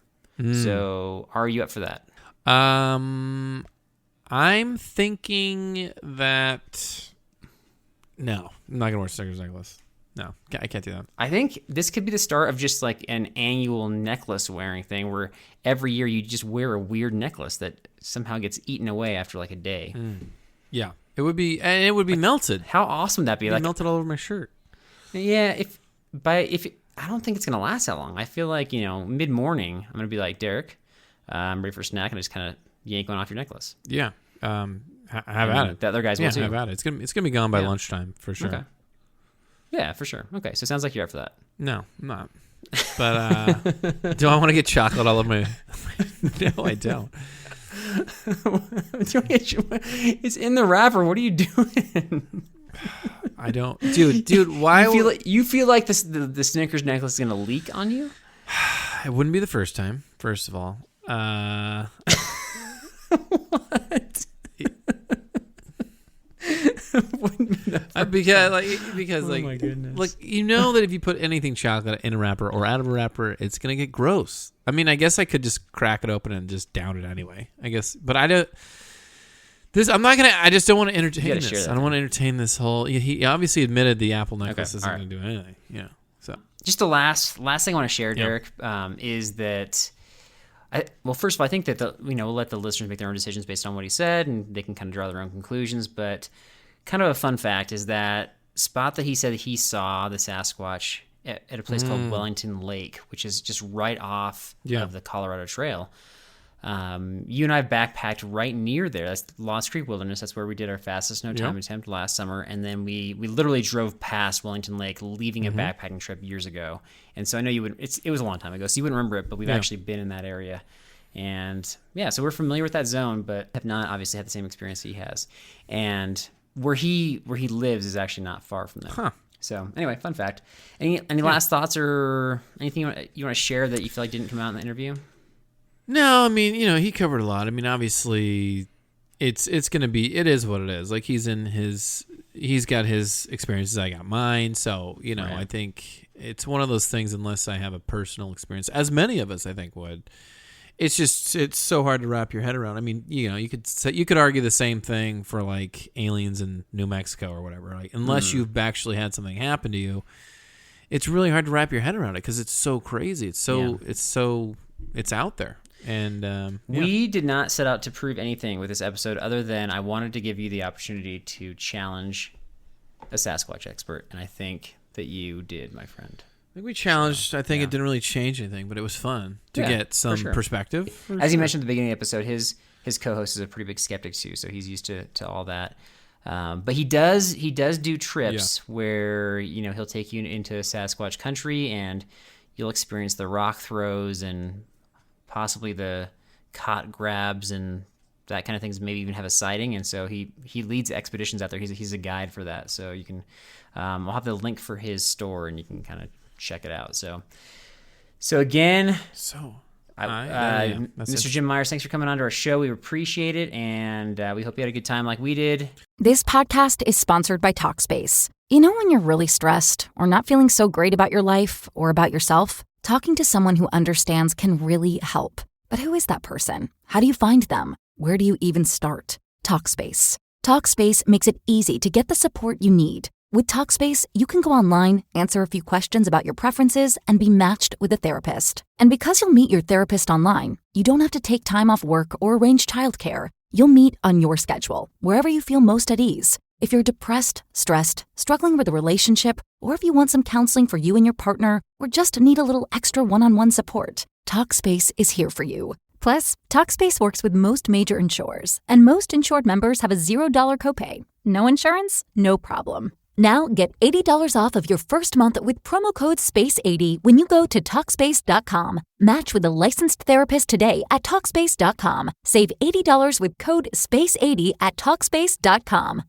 So are you up for that? I'm thinking that no, I'm not gonna wear a Snickers necklace. No, I can't do that. I think this could be the start of just like an annual necklace wearing thing where every year you just wear a weird necklace that somehow gets eaten away after like a day. Yeah, it would be melted. How awesome would that be? Like melted all over my shirt. Yeah, I don't think it's gonna last that long. I feel like mid morning I'm gonna be like, Derek, I'm ready for a snack, and I just kind of yank one off your necklace. Yeah, have at it. The other guys will too. Have at it. It's gonna be gone by lunchtime for sure. Okay. Yeah, for sure. Okay, so it sounds like you're up for that. No, I'm not. But do I want to get chocolate all over my? No, I don't. It's in the wrapper. What are you doing? I don't, dude. Why you feel like the Snickers necklace is gonna leak on you? It wouldn't be the first time. First of all, what? because oh my goodness. Like that if you put anything chocolate in a wrapper or out of a wrapper, it's gonna get gross. I mean, I guess I could just crack it open and just down it anyway. I guess, but I don't. I'm not gonna. I just don't want to entertain this. I don't want to entertain this whole. He obviously admitted the Apple necklace isn't gonna do anything. Yeah. So just the last thing I want to share, Derek, is that. First of all, I think that we'll let the listeners make their own decisions based on what he said, and they can kind of draw their own conclusions. But kind of a fun fact is that spot that he said he saw the Sasquatch at a place called Wellington Lake, which is just right off of the Colorado Trail. You and I backpacked right near there. That's Lost Creek Wilderness. That's where we did our fastest no time attempt last summer. And then we literally drove past Wellington Lake, leaving a backpacking trip years ago. And so I know you would. It was a long time ago, so you wouldn't remember it. But we've actually been in that area, and so we're familiar with that zone, but have not obviously had the same experience that he has. And where he lives is actually not far from there. Huh. So anyway, fun fact. Any last thoughts or anything you want to share that you feel like didn't come out in the interview? No, I mean, he covered a lot. I mean, obviously, it is what it is. Like he's got his experiences, I got mine. So, right. I think it's one of those things, unless I have a personal experience, as many of us, I think, would. It's so hard to wrap your head around. I mean, you could argue the same thing for like aliens in New Mexico or whatever. Like, unless you've actually had something happen to you, it's really hard to wrap your head around it because it's so crazy. It's out there. And we did not set out to prove anything with this episode other than I wanted to give you the opportunity to challenge a Sasquatch expert, and I think that you did, my friend. I think we challenged. I think it didn't really change anything, but it was fun to get some perspective. As you mentioned at the beginning of the episode, his co-host is a pretty big skeptic too, so he's used to all that. But he does do trips where he'll take you into Sasquatch country and you'll experience the rock throws and possibly the cot grabs and that kind of things, maybe even have a sighting. And so he leads expeditions out there. He's a guide for that. So you can, I'll have the link for his store and you can kind of check it out. So again, Mr. Jim Myers, thanks for coming on to our show. We appreciate it. And we hope you had a good time like we did. This podcast is sponsored by Talkspace. When you're really stressed or not feeling so great about your life or about yourself, talking to someone who understands can really help. But who is that person? How do you find them? Where do you even start? Talkspace. Talkspace makes it easy to get the support you need. With Talkspace, you can go online, answer a few questions about your preferences, and be matched with a therapist. And because you'll meet your therapist online, you don't have to take time off work or arrange childcare. You'll meet on your schedule, wherever you feel most at ease. If you're depressed, stressed, struggling with a relationship, or if you want some counseling for you and your partner, or just need a little extra one-on-one support, Talkspace is here for you. Plus, Talkspace works with most major insurers, and most insured members have a $0 copay. No insurance? No problem. Now get $80 off of your first month with promo code SPACE80 when you go to Talkspace.com. Match with a licensed therapist today at Talkspace.com. Save $80 with code SPACE80 at Talkspace.com.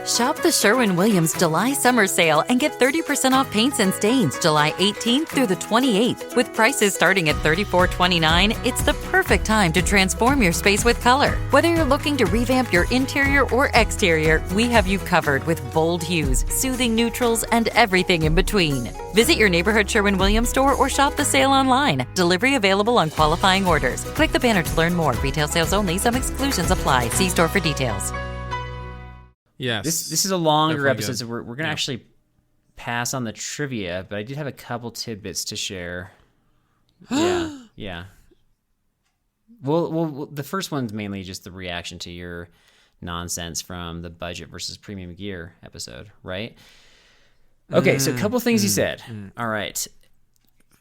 Shop the Sherwin-Williams July Summer Sale and get 30% off paints and stains July 18th through the 28th. With prices starting at $34.29, it's the perfect time to transform your space with color. Whether you're looking to revamp your interior or exterior, we have you covered with bold hues, soothing neutrals, and everything in between. Visit your neighborhood Sherwin-Williams store or shop the sale online. Delivery available on qualifying orders. Click the banner to learn more. Retail sales only. Some exclusions apply. See store for details. Yes. This is a longer episode, so we're going to actually pass on the trivia, but I did have a couple tidbits to share. Yeah. Well, the first one's mainly just the reaction to your nonsense from the budget versus premium gear episode, right? Okay, so a couple things you said. All right.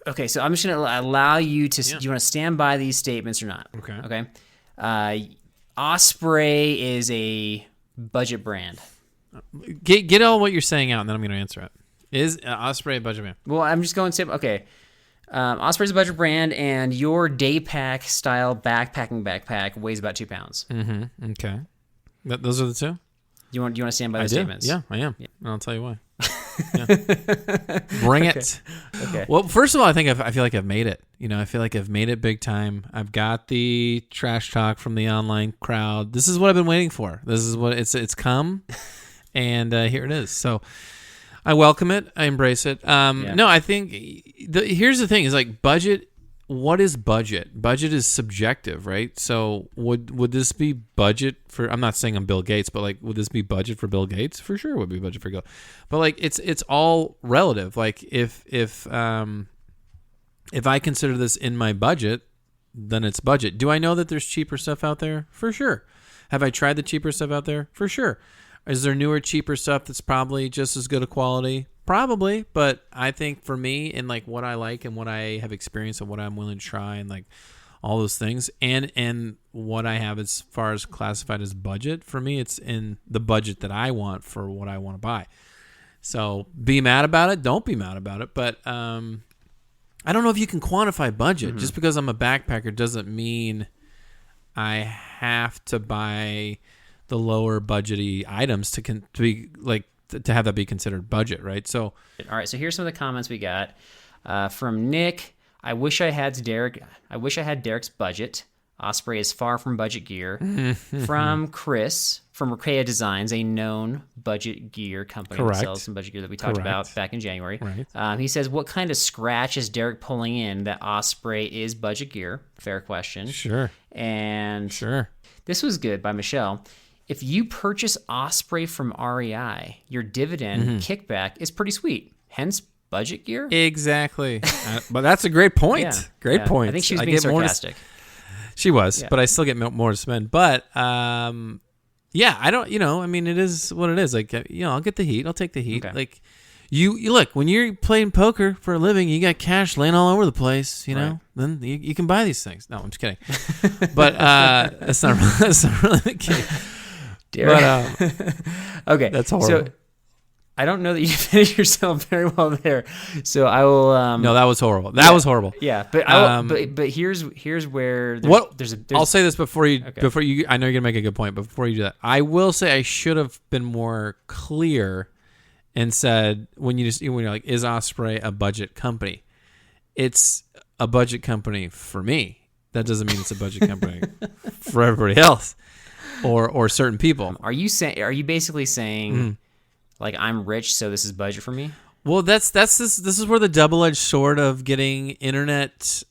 Okay, so I'm just going to allow you to... Do you want to stand by these statements or not? Okay. Osprey is a... budget brand. Get all what you're saying out, and then I'm going to answer it. Is Osprey a budget brand? Well, I'm just going to... Okay. Osprey's a budget brand, and your day pack style backpack weighs about 2 pounds. Mm-hmm. Okay. Those are the two? Do you want to stand by the statements? Yeah, I am. Yeah. And I'll tell you why. Bring it. Okay. Well, first of all, I feel like I've made it. I feel like I've made it big time. I've got the trash talk from the online crowd. This is what I've been waiting for. This is what it's come, and here it is. So I welcome it. I embrace it. No, I think here's the thing: is like budget. What is budget? Budget is subjective, right? So would this be budget for? I'm not saying I'm Bill Gates, but like, would this be budget for Bill Gates? For sure, it would be budget for Bill. But like, it's all relative. Like if I consider this in my budget, then it's budget. Do I know that there's cheaper stuff out there? For sure. Have I tried the cheaper stuff out there? For sure. Is there newer, cheaper stuff that's probably just as good a quality? Probably, but I think for me and like what I like and what I have experienced and what I'm willing to try and like all those things. And what I have as far as classified as budget, for me, it's in the budget that I want for what I want to buy. So be mad about it. Don't be mad about it. But I don't know if you can quantify budget. Just because I'm a backpacker doesn't mean I have to buy the lower budgety items to be like to have that be considered budget, right? So, all right. So here's some of the comments we got from Nick. I wish I had Derek's budget. Osprey is far from budget gear. From Chris from Rakea Designs, a known budget gear company that sells some budget gear that we talked about back in January. Right. He says, what kind of scratch is Derek pulling in that Osprey is budget gear? Fair question. Sure. And this was good by Michelle. If you purchase Osprey from REI, your dividend kickback is pretty sweet. Hence, budget gear? Exactly. But that's a great point. Great point. I think she was being sarcastic. She was, but I still get more to spend. But, I don't, I mean, it is what it is. Like, I'll get the heat. I'll take the heat. Okay. Like, you look, when you're playing poker for a living, you got cash laying all over the place, know, then you can buy these things. No, I'm just kidding. But that's not really the case. But, okay. That's horrible. So, I don't know that you finished yourself very well there, so I will. No, that was horrible. That was horrible. Yeah, but but here's where I'll say this before you. I know you're gonna make a good point, but before you do that, I will say I should have been more clear and said when you're like, is Osprey a budget company? It's a budget company for me. That doesn't mean it's a budget company for everybody else or certain people. Are you basically saying? Like, I'm rich, so this is budget for me? Well, this is where the double-edged sword of getting internet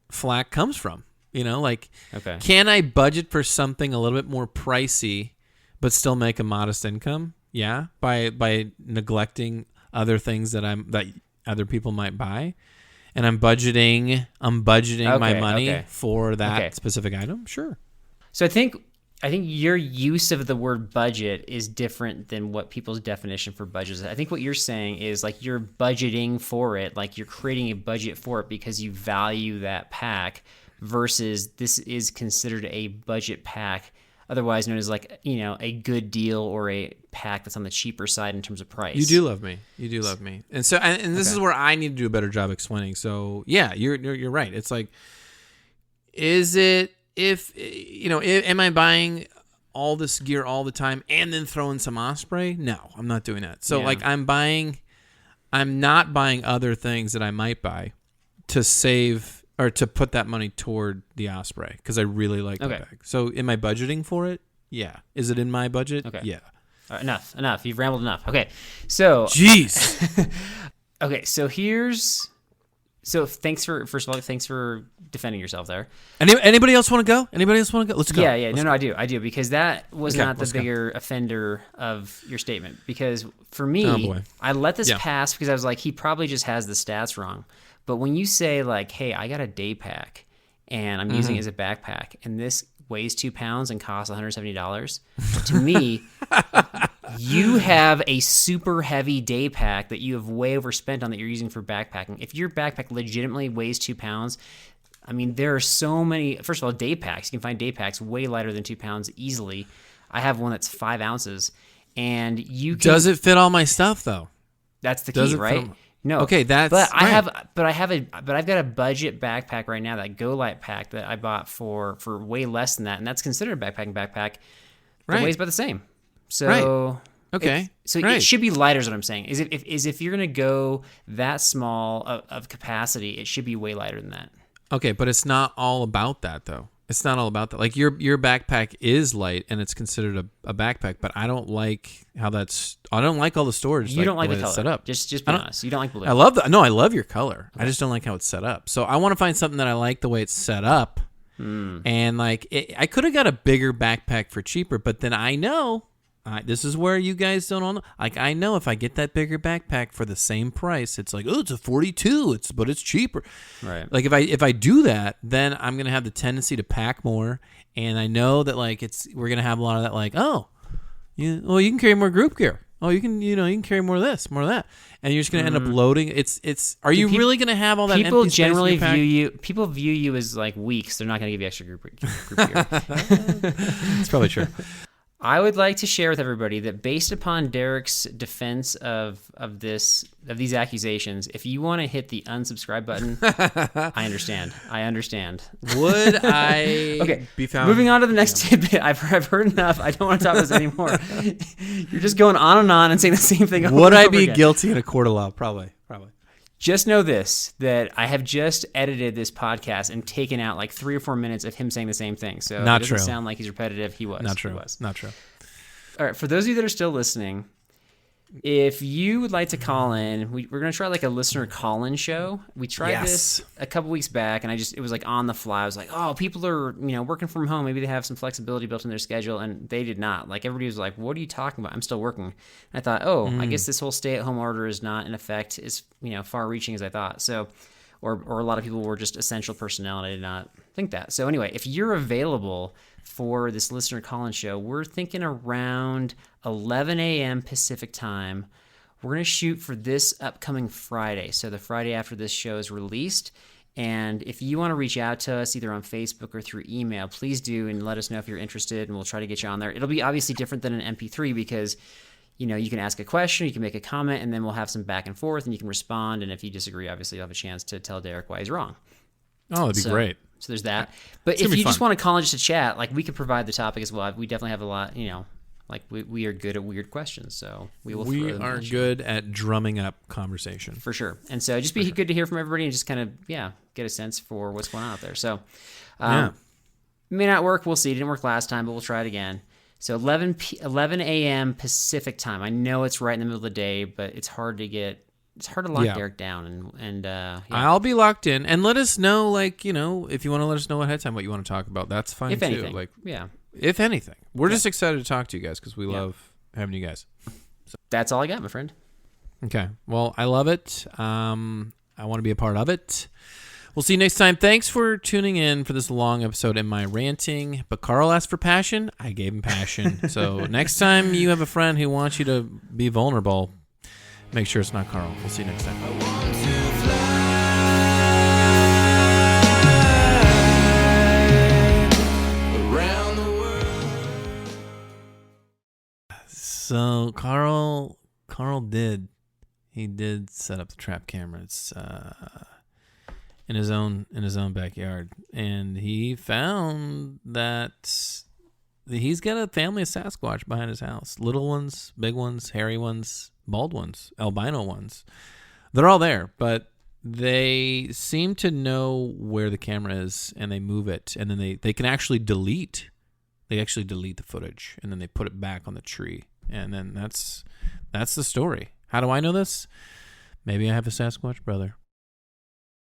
flack comes from. Can I budget for something a little bit more pricey but still make a modest income? Yeah, by neglecting other things that other people might buy. And I'm budgeting my money for that specific item? Sure. So I think your use of the word budget is different than what people's definition for budget is. I think what you're saying is like you're budgeting for it, like you're creating a budget for it because you value that pack versus this is considered a budget pack, otherwise known as like, a good deal or a pack that's on the cheaper side in terms of price. You do love me. And so, and this is where I need to do a better job explaining. So yeah, you're right. It's like, is it, am I buying all this gear all the time and then throwing some Osprey? No, I'm not doing that. So I'm not buying other things that I might buy to save or to put that money toward the Osprey because I really like the bag. So am I budgeting for it? Yeah. Is it in my budget? Okay. Yeah. All right, enough. You've rambled enough. Okay. So. Jeez. Okay. So thanks for defending yourself there. Anybody else want to go? Let's go. Yeah. No, I do because that was not the bigger offender of your statement. Because for me, I let this pass because I was like, he probably just has the stats wrong. But when you say like, hey, I got a day pack and I'm using it as a backpack, and this weighs 2 pounds and costs $170, to me, you have a super heavy day pack that you have way overspent on that you're using for backpacking. If your backpack legitimately weighs 2 pounds, I mean, there are so many. First of all, day packs. You can find day packs way lighter than 2 pounds easily. I have one that's 5 ounces, and you can. Does it fit all my stuff though? That's the key, right? No. Okay, that's. But I've got a budget backpack right now, that Go Light pack that I bought for way less than that, and that's considered a backpack that weighs about the same. So. Okay. It should be lighter is what I'm saying. If you're going to go that small of capacity, it should be way lighter than that. Okay, but it's not all about that though. It's not all about that. Like your backpack is light and it's considered a backpack, but I don't like how I don't like all the storage. You don't like the color. Set up. Just be honest. You don't like blue. I love your color. Okay. I just don't like how it's set up. So I want to find something that I like the way it's set up. And like I could have got a bigger backpack for cheaper, but then I know. This is where you guys don't know. Like, I know if I get that bigger backpack for the same price, it's like, oh, it's a 42. But it's cheaper. Right. Like if I do that, then I'm gonna have the tendency to pack more, and I know that like we're gonna have a lot of that. Like, oh, you can carry more group gear. Oh, you can carry more of this, more of that, and you're just going to end up loading. Are you really going to have all that? People empty space in generally your pack? People view you as like weak, so they're not going to give you extra group gear. It's probably true. I would like to share with everybody that based upon Derek's defense of these accusations, if you want to hit the unsubscribe button, I understand. Would I be found? Moving on to the next tidbit. I've heard enough. I don't want to talk about this anymore. You're just going on and saying the same thing over Would and I over be again. guilty in a court of law? Probably. Just know this, that I have just edited this podcast and taken out like 3 or 4 minutes of him saying the same thing. So Not it doesn't true. sound like he's repetitive. He was. Not true. He was. Not true. All right. For those of you that are still listening, if you would like to call in, we're going to try like a listener call-in show. We tried this a couple weeks back, and it was like on the fly. I was like, oh, people are working from home. Maybe they have some flexibility built in their schedule, and they did not. Like everybody was like, what are you talking about? I'm still working. And I thought, I guess this whole stay-at-home order is not in effect as far-reaching as I thought. So, or a lot of people were just essential personnel, and I did not think that. So anyway, if you're available for this listener call-in show, we're thinking around 11 a.m. Pacific time. We're going to shoot for this upcoming Friday, so the Friday after this show is released. And if you want to reach out to us either on Facebook or through email, please do, and let us know if you're interested, and we'll try to get you on there. It'll be obviously different than an MP3 because you can ask a question, you can make a comment, and then we'll have some back and forth, and you can respond. And if you disagree, obviously you'll have a chance to tell Derek why he's wrong. Oh, that'd be great. So there's that. But if you just want to call in just to chat, like we can provide the topic as well. We definitely have a lot, like we are good at weird questions. So we are good at drumming up conversation. For sure. And so just be good to hear from everybody and just kind of, get a sense for what's going on out there. So may not work. We'll see. It didn't work last time, but we'll try it again. So 11 a.m. Pacific time. I know it's right in the middle of the day, but it's hard to lock Derek down, and I'll be locked in. And let us know, if you want to let us know ahead of time what you want to talk about, that's fine if too. Anything. If anything, we're just excited to talk to you guys because we love having you guys. So that's all I got, my friend. Okay, well, I love it. I want to be a part of it. We'll see you next time. Thanks for tuning in for this long episode in my ranting. But Carl asked for passion. I gave him passion. So next time you have a friend who wants you to be vulnerable, make sure it's not Carl. We'll see you next time. So Carl did set up the trap cameras in his own backyard, and he found that he's got a family of Sasquatch behind his house. Little ones, big ones, hairy ones, bald ones, albino ones. They're all there, but they seem to know where the camera is, and they move it, and then they can actually delete. They actually delete the footage, and then they put it back on the tree, and then that's the story. How do I know this? Maybe I have a Sasquatch brother.